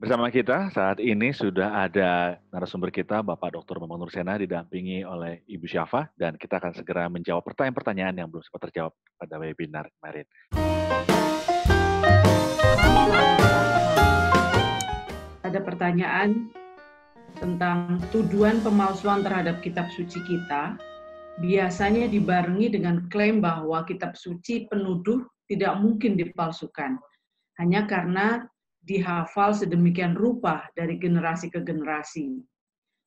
Bersama kita saat ini sudah ada narasumber kita, Bapak Dr. Bambang Nursena, didampingi oleh Ibu Syafa, dan kita akan segera menjawab pertanyaan-pertanyaan yang belum sempat terjawab pada webinar kemarin. Ada pertanyaan tentang tuduhan pemalsuan terhadap kitab suci kita, biasanya dibarengi dengan klaim bahwa kitab suci penuduh tidak mungkin dipalsukan, hanya karena dihafal sedemikian rupa dari generasi ke generasi.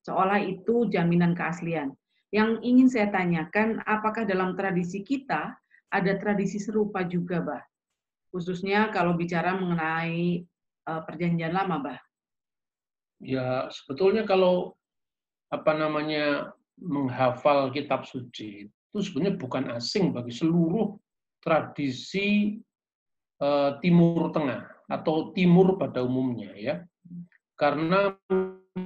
Seolah itu jaminan keaslian. Yang ingin saya tanyakan, apakah dalam tradisi kita ada tradisi serupa juga, Bah? Khususnya kalau bicara mengenai perjanjian lama, Bah. Ya, sebetulnya kalau menghafal kitab suci itu sebenarnya bukan asing bagi seluruh tradisi Timur Tengah atau Timur pada umumnya, ya. Karena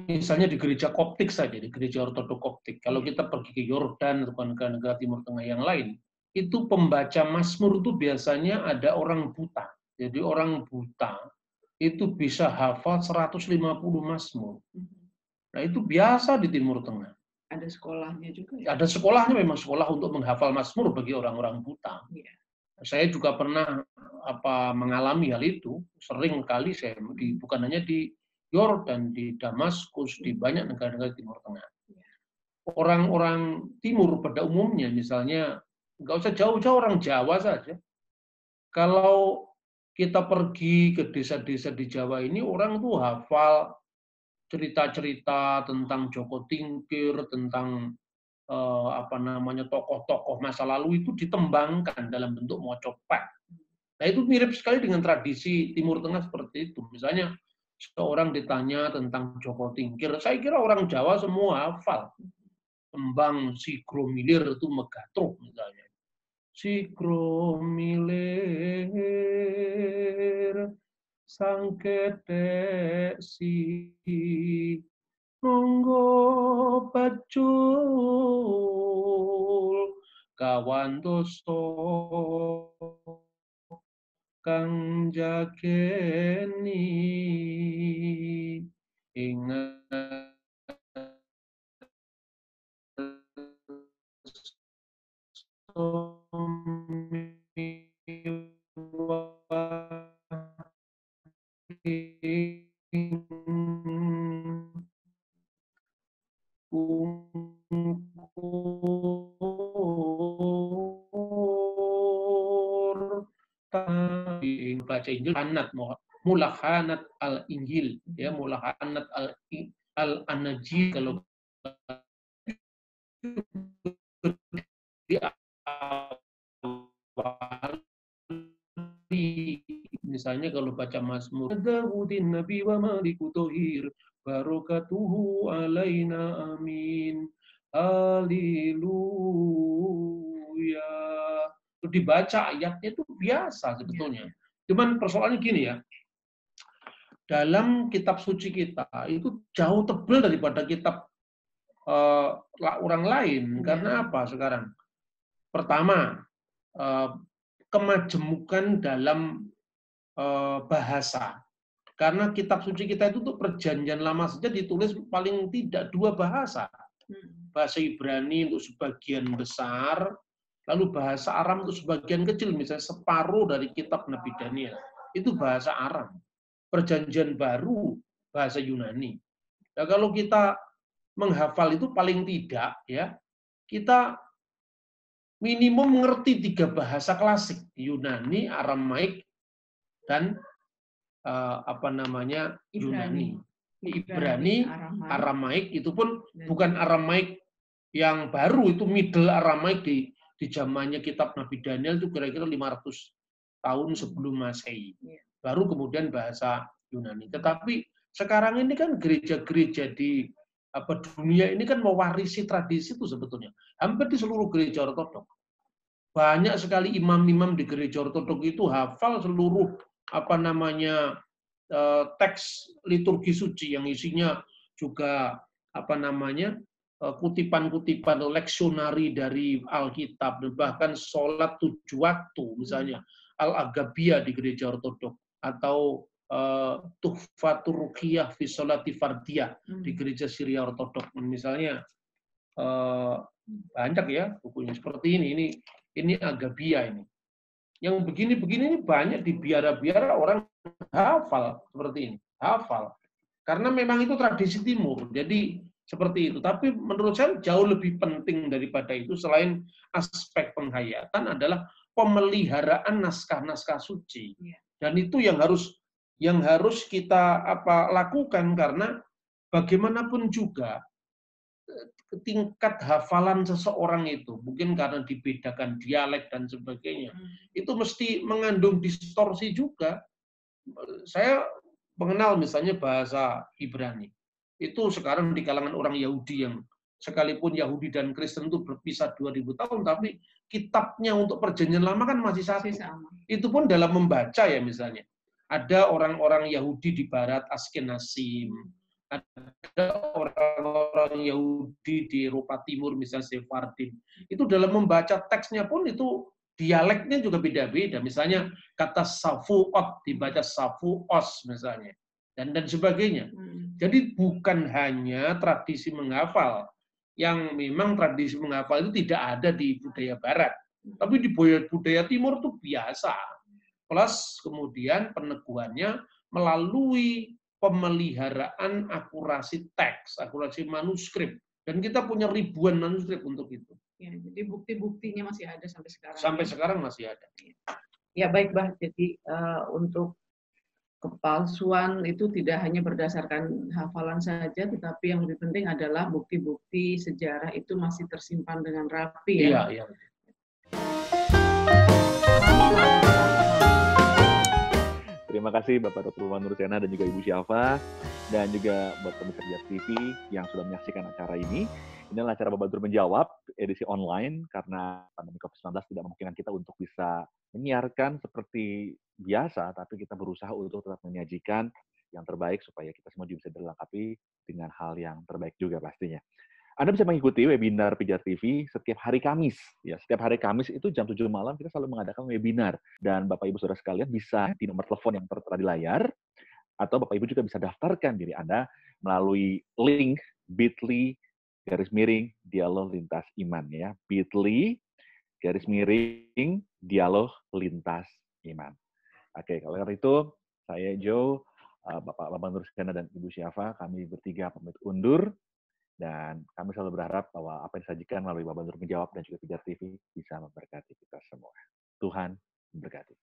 misalnya di gereja Koptik saja, di gereja Ortodok Koptik, kalau kita pergi ke Yordan atau negara Timur Tengah yang lain, itu pembaca Mazmur itu biasanya ada orang buta. Jadi orang buta itu bisa hafal 150 Mazmur. Nah, itu biasa di Timur Tengah. Ada sekolahnya juga ya? Ada sekolahnya, memang sekolah untuk menghafal Mazmur bagi orang-orang buta. Ya. Saya juga pernah mengalami hal itu, sering kali saya bukan hanya di Yordan, di Damaskus, di banyak negara-negara Timur Tengah. Orang-orang Timur pada umumnya, misalnya nggak usah jauh-jauh, orang Jawa saja. Kalau kita pergi ke desa-desa di Jawa ini, orang tuh hafal cerita-cerita tentang Joko Tingkir, tentang tokoh-tokoh masa lalu itu ditembangkan dalam bentuk mocopet. Nah, itu mirip sekali dengan tradisi Timur Tengah seperti itu. Misalnya seorang ditanya tentang Joko Tingkir, saya kira orang Jawa semua hafal. Tembang Si Gromilir itu Megatruh misalnya. Si Gromilir sang ketek si monggo pacul kawan doso kang jakeni ingat baca Injil anat mulakhanat al-Injil, ya, mulakhanat al-Anajil. Kalau di awal, misalnya kalau baca Mazmur Dawudin Nabi wa Maliku Tohir barokatuhu alaina amin haleluya, itu dibaca ayatnya itu biasa sebetulnya. Cuman persoalannya gini ya, dalam kitab suci kita itu jauh tebal daripada kitab orang lain. Karena apa sekarang? Pertama, kemajemukan dalam bahasa. Karena kitab suci kita itu untuk perjanjian lama saja ditulis paling tidak 2 bahasa. Bahasa Ibrani untuk sebagian besar, lalu bahasa Aram untuk sebagian kecil, misalnya separuh dari kitab Nabi Daniel. Itu bahasa Aram. Perjanjian baru bahasa Yunani. Nah, kalau kita menghafal itu paling tidak, ya, kita minimum mengerti 3 bahasa klasik, Yunani, Aramaik, dan Yunani. Ibrani, Aramaik itu pun bukan Aramaik yang baru, itu middle Aramaik di zamannya kitab Nabi Daniel itu kira-kira 500 tahun sebelum Masehi. Baru kemudian bahasa Yunani. Tetapi sekarang ini kan gereja-gereja di dunia ini kan mewarisi tradisi itu sebetulnya. Hampir di seluruh gereja ortodok. Banyak sekali imam-imam di gereja ortodok itu hafal seluruh teks liturgi suci yang isinya juga kutipan-kutipan leksionari dari Alkitab, bahkan sholat 7 waktu misalnya Al-Agabiyah di gereja ortodok, atau Tuhfatur Ruqyah fi Sholati Fardiyah di gereja Syria Ortodok. Misalnya banyak ya bukunya seperti ini. Ini Agabia ini. Yang begini-begini ini banyak di biara-biara orang hafal seperti ini. Hafal. Karena memang itu tradisi timur. Jadi seperti itu. Tapi menurut saya jauh lebih penting daripada itu selain aspek penghayatan adalah pemeliharaan naskah-naskah suci. Dan itu yang harus kita lakukan karena bagaimanapun juga tingkat hafalan seseorang itu mungkin karena dibedakan dialek dan sebagainya itu mesti mengandung distorsi juga. Saya mengenal misalnya bahasa Ibrani itu sekarang di kalangan orang Yahudi yang sekalipun Yahudi dan Kristen itu berpisah 2000 tahun tapi kitabnya untuk perjanjian lama kan masih satu. Itu pun dalam membaca ya misalnya ada orang-orang Yahudi di barat Askenazim, ada orang-orang Yahudi di Eropa Timur, misalnya Sephardim. Itu dalam membaca teksnya pun itu dialeknya juga beda-beda. Misalnya kata safuot dibaca safuos misalnya. Dan sebagainya. Jadi bukan hanya tradisi menghafal. Yang memang tradisi menghafal itu tidak ada di budaya barat. Tapi di budaya timur itu biasa. Plus kemudian peneguhannya melalui pemeliharaan akurasi teks, akurasi manuskrip. Dan kita punya ribuan manuskrip untuk itu. Ya, jadi bukti-buktinya masih ada sampai sekarang. Sampai sekarang masih ada. Ya baik, Bah. Jadi untuk kepalsuan itu tidak hanya berdasarkan hafalan saja, tetapi yang lebih penting adalah bukti-bukti sejarah itu masih tersimpan dengan rapi. Iya, iya. Terima kasih Bapak Dr. Bapak Nursena dan juga Ibu Syafa dan juga buat pemirsa Jars TV yang sudah menyaksikan acara ini. Inilah acara Bapak Dr. Menjawab edisi online karena pandemi COVID-19 tidak memungkinkan kita untuk bisa menyiarkan seperti biasa, tapi kita berusaha untuk tetap menyajikan yang terbaik supaya kita semua juga bisa dilengkapi dengan hal yang terbaik juga pastinya. Anda bisa mengikuti webinar Pijar TV setiap hari Kamis. Ya, setiap hari Kamis itu jam 7 malam kita selalu mengadakan webinar. Dan Bapak Ibu Saudara sekalian bisa di nomor telepon yang tertera di layar, atau Bapak Ibu juga bisa daftarkan diri Anda melalui link bit.ly/dialog lintas iman ya. bit.ly/dialog lintas iman. Oke, kalau karena itu saya Joe, Bapak Nursena dan Ibu Syafa, kami bertiga pamit undur. Dan kami selalu berharap bahwa apa yang disajikan melalui Bapak Nur Menjawab dan juga Pijar TV bisa memberkati kita semua. Tuhan memberkati.